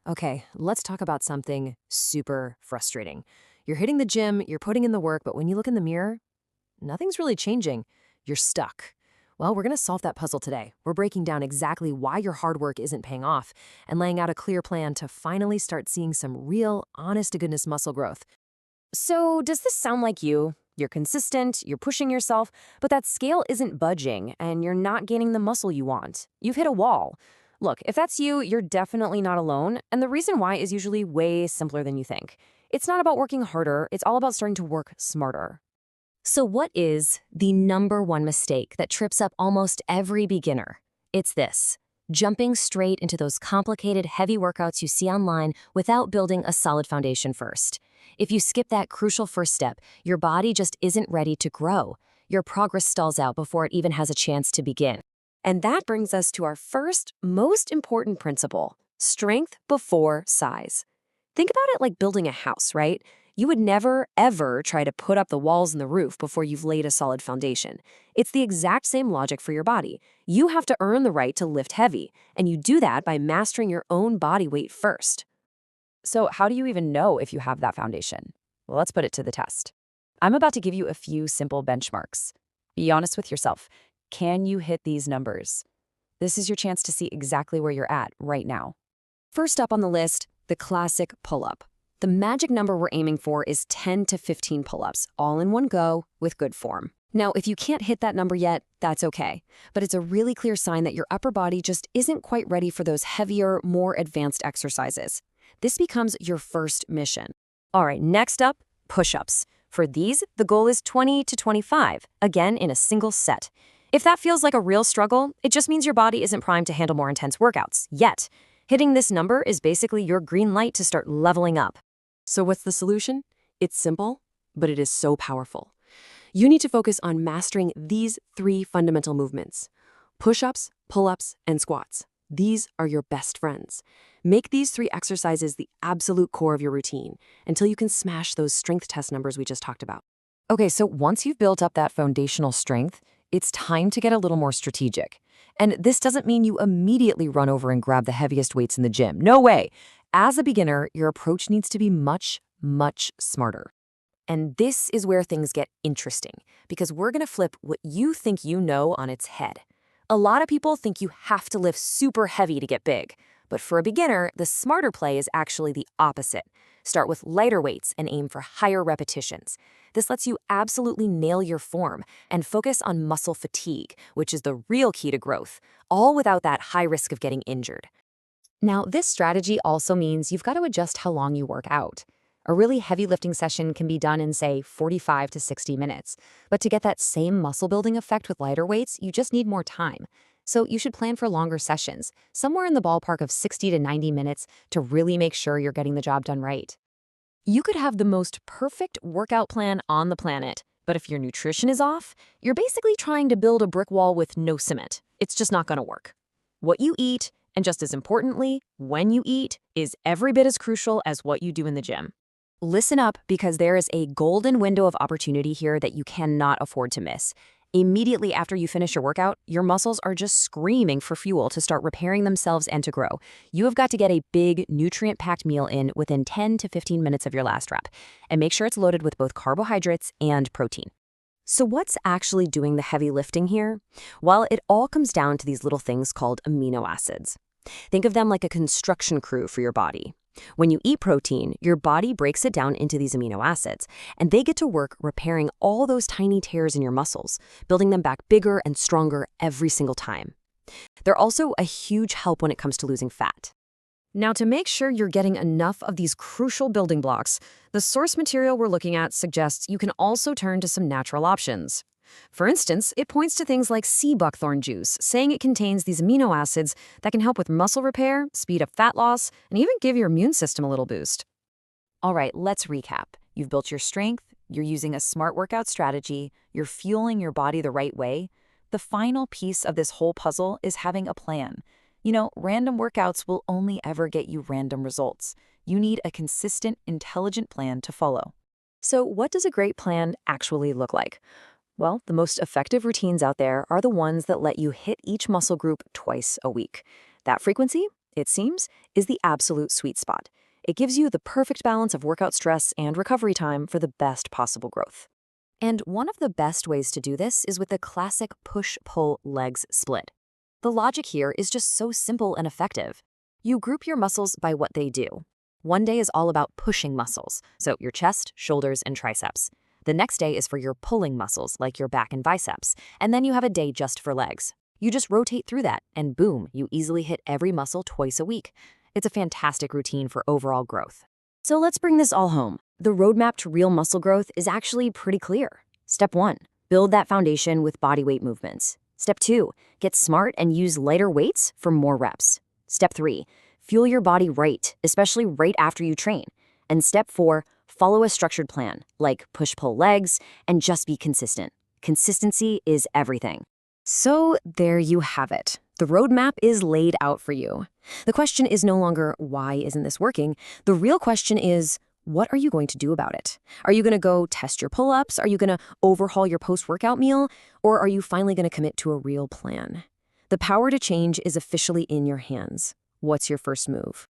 Okay, let's talk about something super frustrating. You're hitting the gym, you're putting in the work, but when you look in the mirror, nothing's really changing. You're stuck. Well, we're going to solve that puzzle today. We're breaking down exactly why your hard work isn't paying off and laying out a clear plan to finally start seeing some real, honest to goodness muscle growth. So, does this sound like you? You're consistent, you're pushing yourself, but that scale isn't budging and you're not gaining the muscle you want. You've hit a wall. Look, if that's you, you're definitely not alone, and the reason why is usually way simpler than you think. It's not about working harder, it's all about starting to work smarter. So, what is the number one mistake that trips up almost every beginner? It's this: jumping straight into those complicated, heavy workouts you see online without building a solid foundation first. If you skip that crucial first step, your body just isn't ready to grow. Your progress stalls out before it even has a chance to begin. And that brings us to our first, most important principle: strength before size. Think about it like building a house, right? You would never, ever try to put up the walls and the roof before you've laid a solid foundation. It's the exact same logic for your body. You have to earn the right to lift heavy, and you do that by mastering your own body weight first. So, how do you even know if you have that foundation? Well, let's put it to the test. I'm about to give you a few simple benchmarks. Be honest with yourself. Can you hit these numbers? This is your chance to see exactly where you're at right now. First up on the list, the classic pull-up. The magic number we're aiming for is 10 to 15 pull-ups, all in one go, with good form. Now, if you can't hit that number yet, that's okay. But it's a really clear sign that your upper body just isn't quite ready for those heavier, more advanced exercises. This becomes your first mission. All right, next up, push-ups. For these, the goal is 20 to 25, again in a single set. If that feels like a real struggle, it just means your body isn't primed to handle more intense workouts yet. Hitting this number is basically your green light to start leveling up. So what's the solution? It's simple, but it is so powerful. You need to focus on mastering these three fundamental movements: push-ups, pull-ups, and squats. These are your best friends. Make these three exercises the absolute core of your routine until you can smash those strength test numbers we just talked about. Okay, so once you've built up that foundational strength, it's time to get a little more strategic. And this doesn't mean you immediately run over and grab the heaviest weights in the gym. No way. As a beginner, your approach needs to be much, much smarter. And this is where things get interesting, because we're going to flip what you think you know on its head. A lot of people think you have to lift super heavy to get big. But for a beginner, the smarter play is actually the opposite. Start with lighter weights and aim for higher repetitions. This lets you absolutely nail your form and focus on muscle fatigue, which is the real key to growth, all without that high risk of getting injured. Now, this strategy also means you've got to adjust how long you work out. A really heavy lifting session can be done in, say, 45 to 60 minutes. But to get that same muscle building effect with lighter weights, you just need more time. So you should plan for longer sessions, somewhere in the ballpark of 60 to 90 minutes, to really make sure you're getting the job done right. You could have the most perfect workout plan on the planet, but if your nutrition is off, you're basically trying to build a brick wall with no cement. It's just not going to work. What you eat, and just as importantly, when you eat, is every bit as crucial as what you do in the gym. Listen up, because there is a golden window of opportunity here that you cannot afford to miss. Immediately after you finish your workout, your muscles are just screaming for fuel to start repairing themselves and to grow. You have got to get a big, nutrient-packed meal in within 10 to 15 minutes of your last rep, and make sure it's loaded with both carbohydrates and protein. So what's actually doing the heavy lifting here? Well, it all comes down to these little things called amino acids. Think of them like a construction crew for your body. When you eat protein, your body breaks it down into these amino acids, and they get to work repairing all those tiny tears in your muscles, building them back bigger and stronger every single time. They're also a huge help when it comes to losing fat. Now, to make sure you're getting enough of these crucial building blocks, the source material we're looking at suggests you can also turn to some natural options. For instance, it points to things like sea buckthorn juice, saying it contains these amino acids that can help with muscle repair, speed up fat loss, and even give your immune system a little boost. All right, let's recap. You've built your strength, you're using a smart workout strategy, you're fueling your body the right way. The final piece of this whole puzzle is having a plan. Random workouts will only ever get you random results. You need a consistent, intelligent plan to follow. So what does a great plan actually look like? Well, the most effective routines out there are the ones that let you hit each muscle group twice a week. That frequency? it seems, is the absolute sweet spot. It gives you the perfect balance of workout stress and recovery time for the best possible growth. And one of the best ways to do this is with the classic push-pull legs split. The logic here is just so simple and effective. You group your muscles by what they do. One day is all about pushing muscles, so your chest, shoulders, and triceps. The next day is for your pulling muscles, like your back and biceps, and then you have a day just for legs. You just rotate through that, and boom, you easily hit every muscle twice a week. It's a fantastic routine for overall growth. So let's bring this all home. The roadmap to real muscle growth is actually pretty clear. Step 1, build that foundation with bodyweight movements. Step 2, get smart and use lighter weights for more reps. Step 3, fuel your body right, especially right after you train. And step 4, follow a structured plan, like push-pull legs, and just be consistent. Consistency is everything. So there you have it. The roadmap is laid out for you. The question is no longer, why isn't this working? The real question is, what are you going to do about it? Are you going to go test your pull-ups? Are you going to overhaul your post-workout meal? Or are you finally going to commit to a real plan? The power to change is officially in your hands. What's your first move?